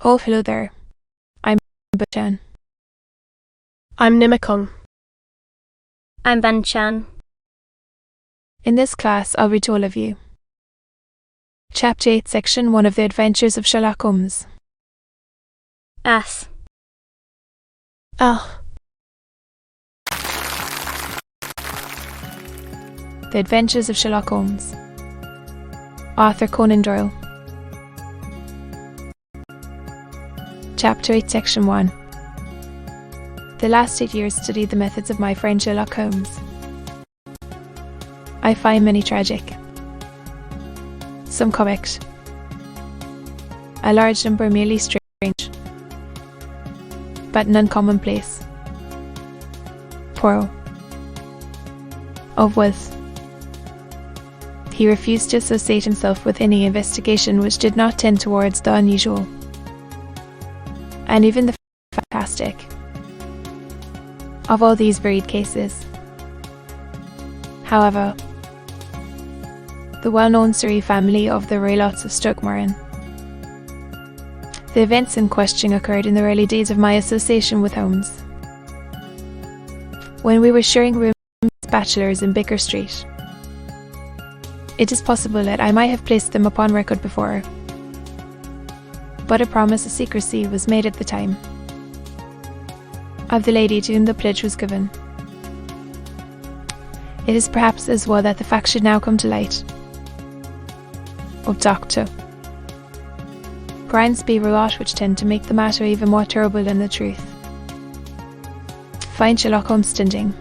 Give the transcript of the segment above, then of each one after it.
Oh, hello there. I'm Chan. I'm Nimakong. I'm Ban Chan. In this class, I'll read to all of you. Chapter 8, Section 1 of The Adventures of Sherlock Holmes. S. Ah. The Adventures of Sherlock Holmes. Author Conan Doyle. Chapter 8, Section 1. The last 8 years studied the methods of my friend Sherlock Holmes. I find many tragic, some comic, a large number merely strange, but none commonplace. Poirot. Of wealth. He refused to associate himself with any investigation which did not tend towards the unusual, and even the fantastic. Of all these varied cases, however, the well-known Surrey family of the Raylots of Stoke-Moran. The events in question occurred in the early days of my association with Holmes, when we were sharing rooms as bachelors in Baker Street. It is possible that I might have placed them upon record before, but a promise of secrecy was made at the time, of the lady to whom the pledge was given. It is perhaps as well that the fact should now come to light. Of Doctor. Crimes be wrought which tend to make the matter even more terrible than the truth. Find Sherlock Holmes standing,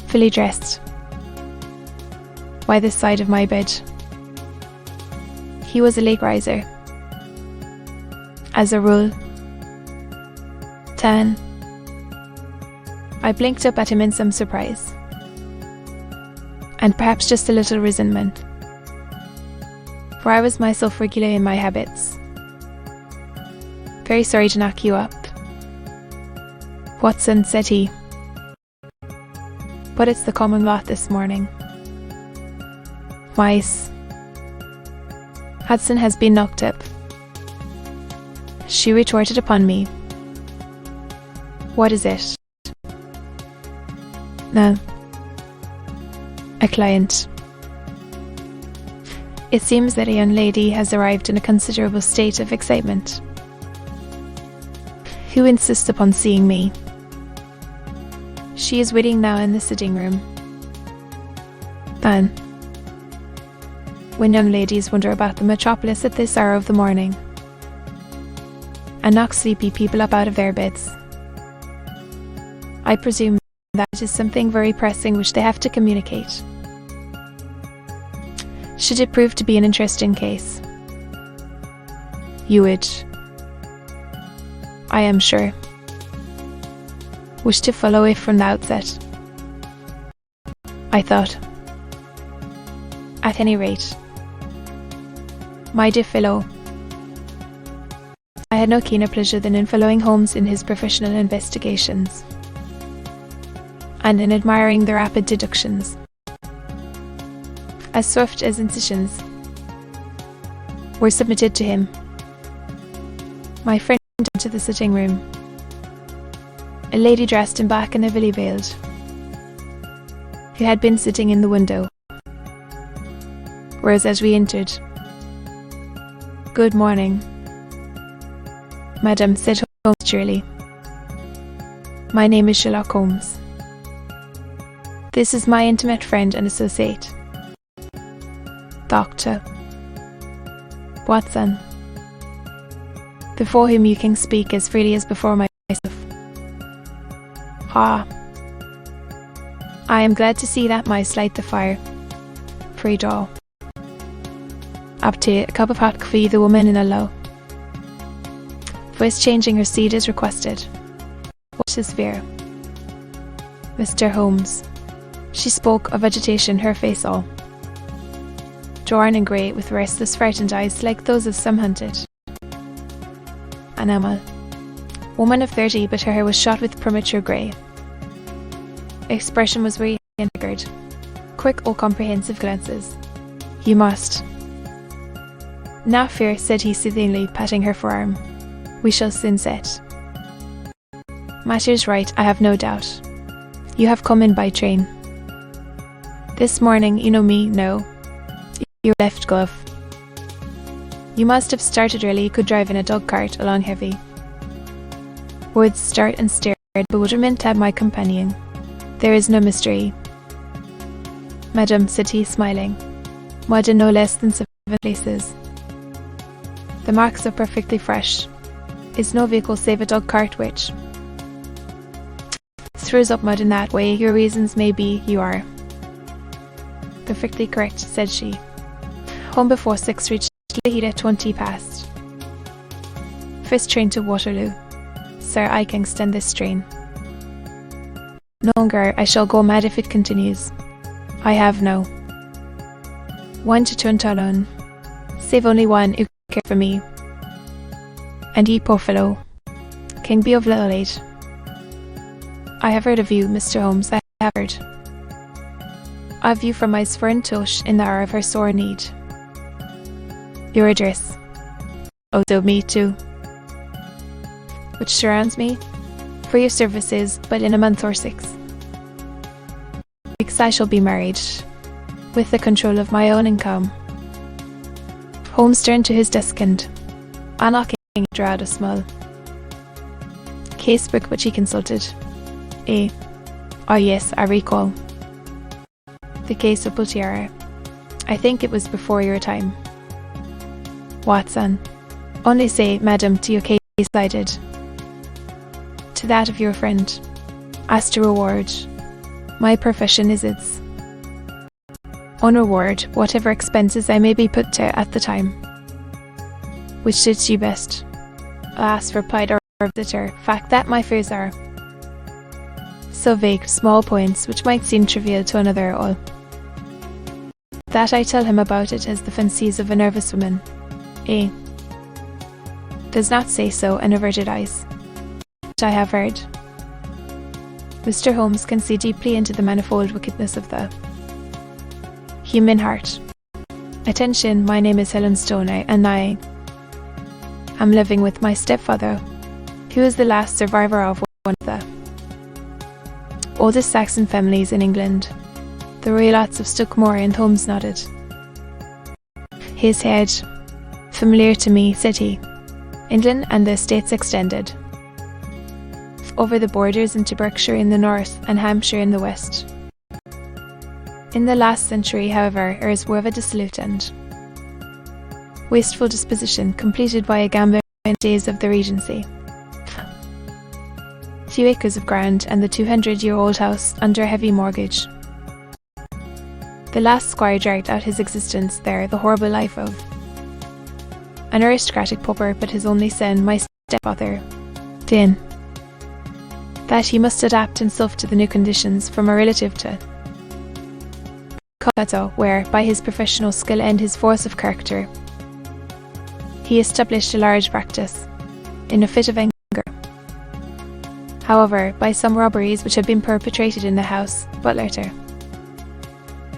fully dressed, by the side of my bed. He was a late riser, as a rule. Tan. I blinked up at him in some surprise, and perhaps just a little resentment, for I was myself regular in my habits. Very sorry to knock you up, Watson, said he, but it's the common lot this morning. Mice. Hudson has been knocked up, she retorted upon me. What is it? No. A client. It seems that a young lady has arrived in a considerable state of excitement, who insists upon seeing me. She is waiting now in the sitting room. And when young ladies wander about the metropolis at this hour of the morning, and knock sleepy people up out of their beds, I presume that it is something very pressing which they have to communicate. Should it prove to be an interesting case, you would, I am sure, wish to follow it from the outset. I thought. At any rate, my dear fellow, I had no keener pleasure than in following Holmes in his professional investigations, and in admiring the rapid deductions, as swift as incisions, were submitted to him. My friend went into the sitting room, a lady dressed in black and heavily veiled, who had been sitting in the window, whereas as we entered, "Good morning, Madam," said Holmes cheerily. "My name is Sherlock Holmes. This is my intimate friend and associate, Dr. Watson, before whom you can speak as freely as before myself. Ah, I am glad to see that mice light the fire. Pray draw up to a cup of hot coffee, the woman in a low voice changing her seat as requested. What is fear? Mr. Holmes. She spoke of agitation, her face all drawn and grey, with restless, frightened eyes like those of some hunted animal. Woman of 30, but her hair was shot with premature grey. Expression was very haggard. Quick, all-comprehensive glances. You must. "Not fear," said he soothingly, patting her forearm. "We shall soon set. Matters right, I have no doubt. You have come in by train. This morning, you know me, no. Your left glove. You must have started early, you could drive in a dog cart along heavy. Would start and stare, bewilderment at my companion. There is no mystery. Madam, said he, smiling. Mud in no less than 7 places. The marks are perfectly fresh. Is no vehicle save a dog cart which throws up mud in that way. Your reasons may be you are perfectly correct, said she. Home before 6, reached Heat at 20 past. First train to Waterloo. Sir, I can extend this train. No longer, I shall go mad if it continues. I have no. 1 to Toulon. Save only one who care for me. And ye, poor fellow, King be of little aid. I have heard of you, Mr. Holmes, I have heard. Of you from my Svern Tush in the hour of her sore need. Your address. Oh, so me too. Which surrounds me. For your services, but in a month or 6 weeks I shall be married, with the control of my own income. Holmes turned to his desk and, unlocking it, drew out a small casebook which he consulted. Oh yes, I recall. The case of Bultiera. I think it was before your time. Watson. Only say, madam, to your case cited. To that of your friend. As to reward, my profession is its own reward, whatever expenses I may be put to at the time. Which suits you best? Alas, replied our visitor, fact that my fears are so vague, small points which might seem trivial to another all. That I tell him about it as the fancies of a nervous woman. Does not say so, and averted eyes. Which I have heard. Mr. Holmes can see deeply into the manifold wickedness of the human heart. Attention, my name is Helen Stoner, and I am living with my stepfather, who is the last survivor of one of the oldest Saxon families in England. The Roylotts of Stuckmore, and Holmes nodded. His head, familiar to me, said he. England and the estates extended over the borders into Berkshire in the north and Hampshire in the west. In the last century, however, heirs were of a dissolute and wasteful disposition, completed by a gambler in the days of the Regency. Few acres of ground and the 200-year-old house under a heavy mortgage. The last squire dragged out his existence there, the horrible life of an aristocratic pauper, but his only son, my stepfather, Dane. That he must adapt himself to the new conditions from a relative to Calcutta, where, by his professional skill and his force of character, he established a large practice, in a fit of anger. However, by some robberies which had been perpetrated in the house, Butler to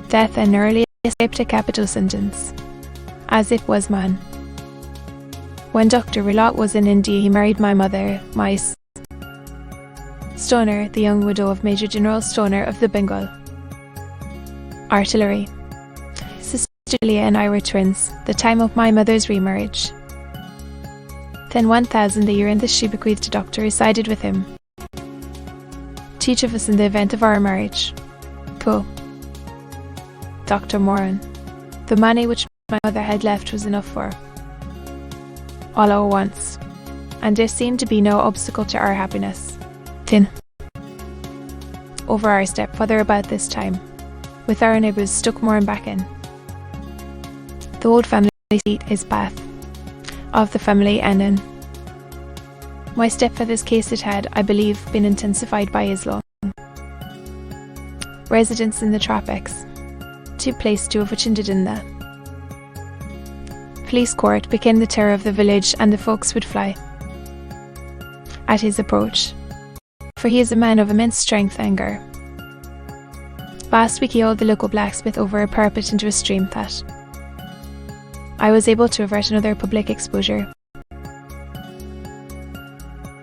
death and early escaped a capital sentence, as it was man. When Dr. Rilott was in India, he married my mother, my Stoner, the young widow of Major General Stoner of the Bengal Artillery. Sister Julia and I were twins, the time of my mother's remarriage. Then 1,000 a year, and this she bequeathed to Doctor, who sided with him, to each of us in the event of our marriage. Poor Dr. Moran. The money which my mother had left was enough for all at once, and there seemed to be no obstacle to our happiness. Then, over our stepfather about this time, with our neighbours Stuckmore and Backen. The old family seat is Bath, of the family Annan. My stepfather's case had, I believe, been intensified by his long residence in the tropics, to place 2 of which ended in the police court, became the terror of the village, and the folks would fly at his approach, for he is a man of immense strength and anger. Last week he hauled the local blacksmith over a parapet into a stream that I was able to avert another public exposure.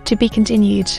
To be continued.